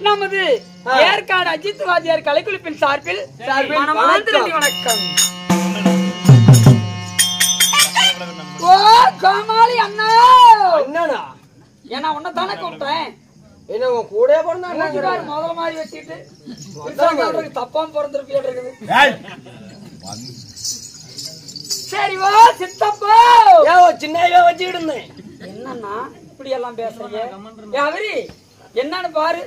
நமது ஏற்காடு அஜித் வாத்தியார் கலைக்குழுப்பின் சார்பில் வணக்கம். ஓ கோமாளி அண்ணா, என்னடா ஏன்னா உன்னை தானே கூப்பிட்டேன். என்ன உன் கூட பிறந்தா முதல்ல மாதிரி வச்சுட்டு தப்பாம பிறந்திருப்பீங்க இருக்குது. சரி வா சித்தப்பா, சின்ன வச்சுக்கிட்டு இருந்தேன். என்னன்னா இப்படி எல்லாம் பேசுறீங்க? அவரி என்னன்னு பாரு,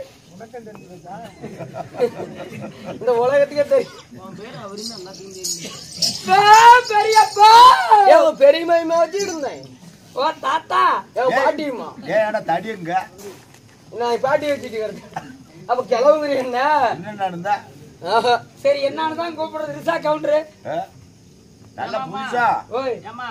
இந்த உலகத்துக்கே தெரியும். பெரியப்பா பெரியம்மா வச்சுக்கிட்டு இருந்தேன். ஓ தாத்தா, பாட்டியம்மா ஏடா தடியுங்க, நான் பாட்டி வச்சுட்டு அப்ப கிளவுங்க என்ன. சரி என்னன்னு தான் கூப்பிடுறது. ரிசா கவுண்டரு நல்ல புதுசா. ஓய் ஏமா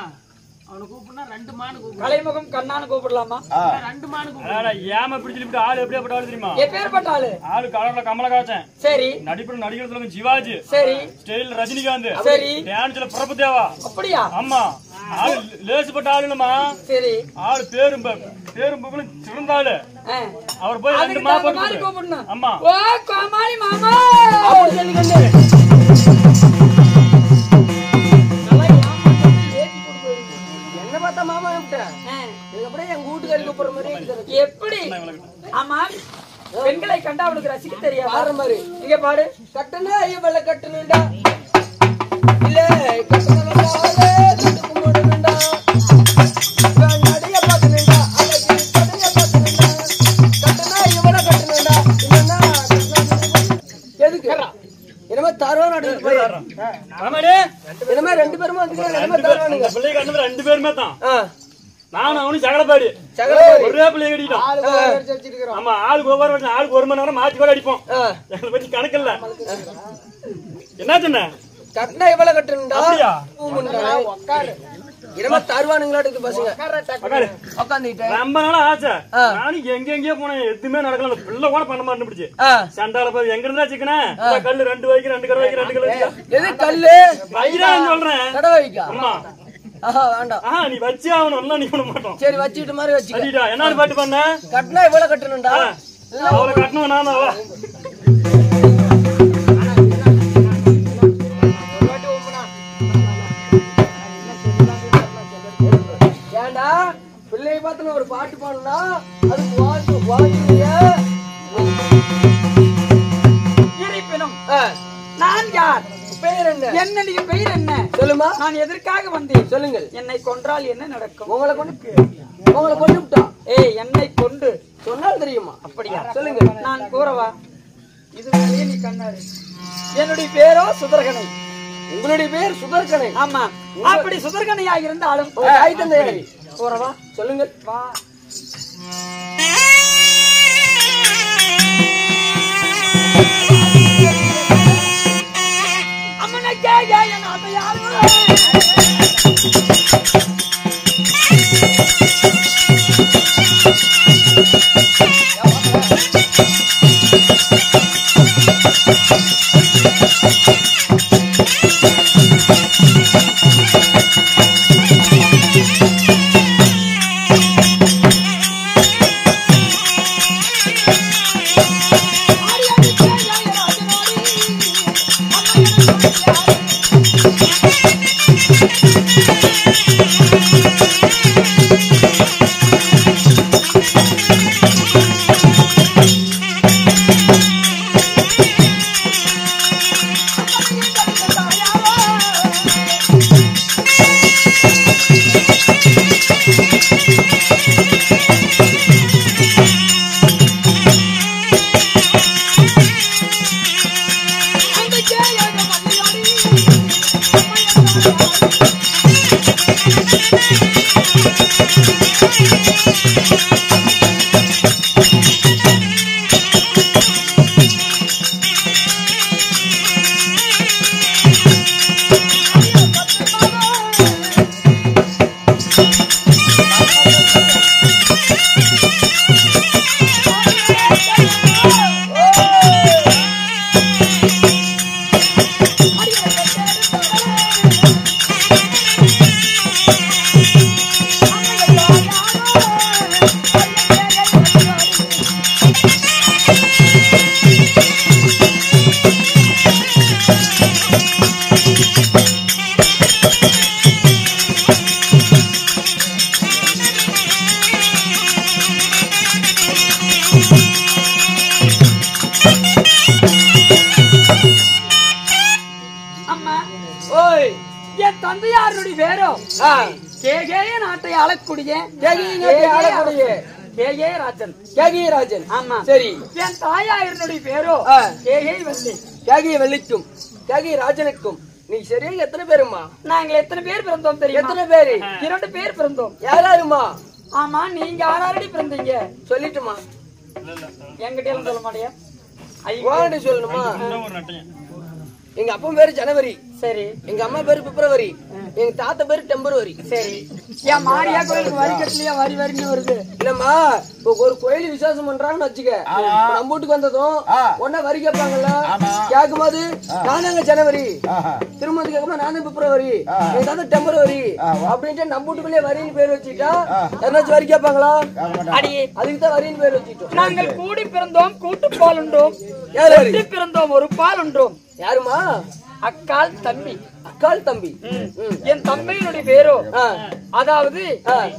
அவனை கூப்பிடுனா 2 மானு கூப்பிடு. கலைமுகம் கண்ணான்னு கூப்பிடலாமா? 2 மானு கூப்பிடு. ஏமா இப்படி சொல்லிட்டு ஆளு எப்படியா பட்டாலும் தெரியுமா? எப்பேற்பட்ட ஆளு? ஆளு கலர்ல கமலஹாசன். சரி. நடிப்பு நடிகர் சிவாஜி. சரி. ஸ்டைல் ரஜினிகாந்த். சரி. டான்ஸ்ல பிரபுதேவா. அப்படியா? ஆமா. ஆளு லேசுப்பட்ட ஆளுமா. சரி. ஆளு பேரும் புகழும் சிறந்த ஆளு. அவர் போய் 2 மாசம் கூப்பிடணும். ஆமா. ஓ கோமாளி மாமா, என்ன பார்த்தா மாமா எங்க வீட்டுக்காரி கூப்பிடுற மாதிரி எப்படி? ஆமா பெண்களை கண்டா அவனுக்கு ரசிக்க தெரியாது. பாரு மாதிரி இங்க பாடு. கட்டணா இவள கட்டணுண்டா இல்ல கட்டணுண்டா கட்டுக்குமுடணுண்டா நடைய பாக்கணுண்டா அழகி கடைய பாக்கணுண்டா கட்டணா இவள கட்டணுண்டா இல்லன்னா எதுக்கு என்னமா தருவா நடுவுல போய் ஆமாடே என்னமா ரெண்டு பேரும் வந்துங்க என்னமா தருவானுங்க பிள்ளை கண்டது ரெண்டு பேருமே தான். ஆ நானும் அவனும் சகலப்பாடி சகலபாடி ஒரே பிள்ளைய கட்டிட்டோம். ஆமா ஆளுக்கு ஒவ்வொரு வருஷம் ஆளுக்கு 1 மணி நேரம் மாற்றி கூட அடிப்போம். எங்களை பத்தி கணக்கு இல்ல. என்ன சொன்ன கட்டணா இவள கட்டணுண்டா அப்படியா? உட்காரு என்னமா தருவானுங்களாட்டு பசங்க உட்காரு. உட்காந்துக்கிட்டேன் ரொம்ப நாளா ஆசை. நானும் எங்கெங்கயோ போனேன், எதுவுமே நடக்கல. அந்த பிள்ளை கூட பண்ண மாட்டேன் பிடிச்சு சண்டால போய் எங்க இருந்தா சிக்கன கல்லு 2 வைக்கு 2 கடை வைக்கு 2 கடை வைக்க எது கல்லு வைரான்னு சொல்றேன். கடை வைக்கா ஆமா வேண்டாம் நீ வச்சு அவன் ஒன்னும் நீ பண்ண மாட்டோம். சரி வச்சுக்கிட்ட மாதிரி வச்சுக்க சரிடா என்ன பாட்டு பண்ண கட்டினா இவ்வளவு கட்டணும்டா அவளை கட்டணும் நான் அவ ஏண்டா பிள்ளைய பார்த்து ஒரு பாட்டு பாடணும்னா அதுக்கு வாங்கிய இருப்பினும் நான் யார்? பேர் என்ன? என்னுடைய பெயர் என்ன? சொல்லுமா. நான் எதற்காக வந்தேன்? சொல்லுங்கள். என்னை கொன்றால் என்ன நடக்கும்? உங்களை கொண்டு விட்டா என்னை கொண்டு சொன்னால் தெரியுமா? அப்படியா? சொல்லுங்க. நான் கூறவா? இதுவரையே நீ கண்ணாரு. என்னுடைய பேரோ சுதர்கனை. உங்களுடைய பேர் சுதர்கனை. ஆமா. அப்படி சுதர்கனையாக இருந்தாலும் தாய் தந்தையாரி கூறவா? சொல்லுங்கள். வா. நாட்டை ஆளக்கூடிய ராஜன். ஆமா சரி. என் தாயாருடைய பேரோ வெள்ளிக்கும் ராஜனுக்கும். நீ சரியா எத்தனை பேருமா? நாங்கள் எத்தனை பேர் பிறந்தோம் தெரியும்? எத்தனை பேரு? 2 பேர் பிறந்தோம். யாருமா? ஆமா நீங்க யாராரடி பிறந்தீங்க? சொல்லிட்டுமா? என்கிட்ட எல்லாம் சொல்ல மாட்டியா? ஐயா சொல்லணுமா? எங்க அப்பா பேரு ஜனவரி. சரி. எங்க அம்மா பேரு பிப்ரவரி. எங்க தாத்தா பேரு டெம்பரவரி. சரி. ஏன் மாரியா கோயிலுக்கு வரி கட்டலையா? வரின்னு வருது. இல்லம்மா ஒரு கோயில் விசேஷம் பண்றாங்கன்னு வச்சுக்க, நம்ம வீட்டுக்கு வந்ததும் ஒன்னா வரி கேட்பாங்கல்ல. கேட்கும்போது நானாங்க ஜனவரி, திருமணத்துக்கு கேட்கும்போது நானும் பிப்ரவரி, எங்க தாத்தா டெம்பரவரி அப்படின்ட்டு நம்ம வீட்டுக்குள்ளே வரின்னு பேர் வச்சுட்டா யாராச்சும் வரி கேட்பாங்களா? அடியே அதுக்குதான் வரின்னு பேர் வச்சுட்டோம். நாங்கள் கூடி பிறந்தோம், கூட்டு பால் உண்டோம். பிறந்தோம், ஒரு பால் உண்டோம். யாருமா? அக்கால் தம்பி. அக்கால் தம்பி. என் தம்பியினுடைய பேரோ அதாவது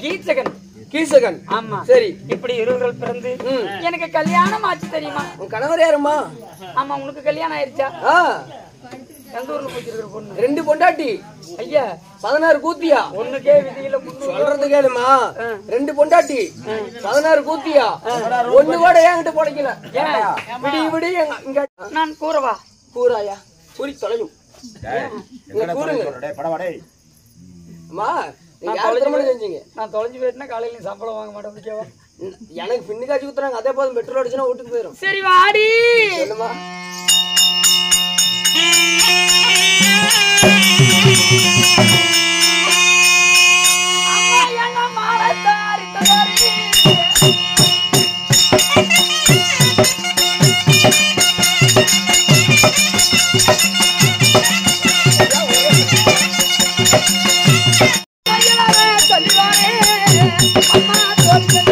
கீச்சகன். கீசகன். ஆமா சரி. இப்படி இருவர்கள் பிறந்து எனக்கு கல்யாணம் ஆச்சு தெரியுமா? உன் கணவர் யாருமா? ஆமா உனக்கு கல்யாணம் ஆயிருச்சா? எந்த ஊர்ல போச்சிருக்கிற பொண்ணு? 2 பொண்டாட்டி. ஐயா 16 கூத்தியா? ஒண்ணுக்கே விதியில சொல்றது கேளுமா? 2 பொண்டாட்டி 16 கூத்தியா? ஒண்ணு கூட என்கிட்ட பொழைக்கல. விடி விடி இங்க நான் கூறவா? கூறாயா? கூறி தொலையும். அம்மா செஞ்சீங்க. நான் தொலைஞ்சு போயிட்டுனா காலையில சம்பளம் வாங்க மாட்டேன். ஓகேவா? எனக்கு பின்னு காய்ச்சி குத்துறாங்க. அதே போதும் பெட்ரோல் அடிச்சுன்னா வீட்டுக்கு போயிடும். சரி வாடி. சொல்லுமா? அம்மா என்ன மாறத்தாரி தவறி சொல்லிவாரே அம்மா தோல்வி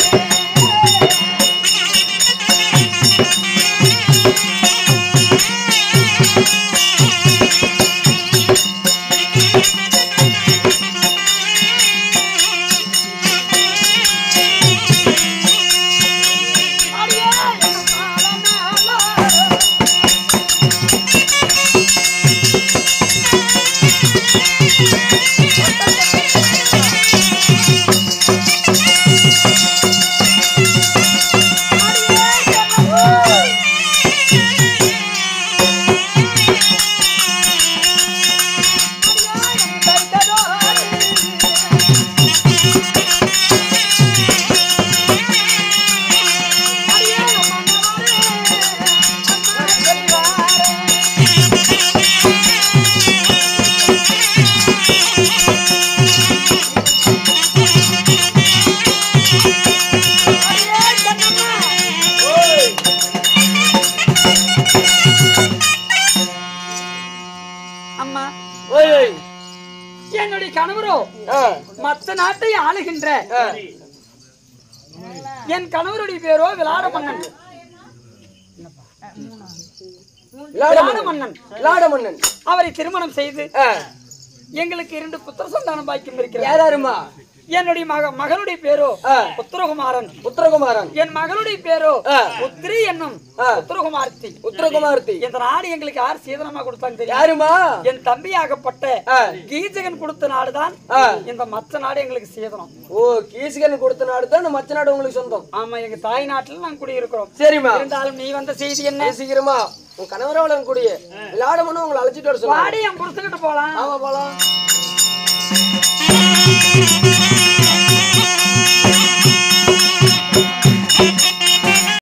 என்னுடைய கணவரோ மற்ற நாட்டை ஆளுகின்ற என் கணவருடைய பேரோ விளாட மன்னன். அவரை திருமணம் செய்து எங்களுக்கு 2 புத்திர சந்தானம் பாக்கியம் இருக்கிறார். என்னுடைய மகனுடைய பேரோ உத்தரகுமாரன். என் மகளுடைய பேரோ உத்திரி என்னும் உத்தரகுமார்த்தி. இந்த நாடு எங்களுக்கு யார் சீதனமா கொடுத்தாங்க தெரியுமா? என் தம்பியாகப்பட்ட கீசகன் கொடுத்த நாடுதான் இந்த மற்ற நாடு எங்களுக்கு சீதனம். ஓ, கீசகன் கொடுத்த நாடு தான் மற்ற நாடு உங்களுக்கு சொந்தம். ஆமா, எங்க தாய் நாட்டுல நாங்க குடியிருக்கிறோம். சரிமா. இருந்தாலும் நீ வந்த செய்தி என்ன? சீக்கிரமா உன் கணவரவளன் கூடிய விளையாடமனு உங்களை அழைச்சிட்டு வர சொல்லுவாடி. என் புருஷன்கிட்ட போலாம். ஆமா போலாம்.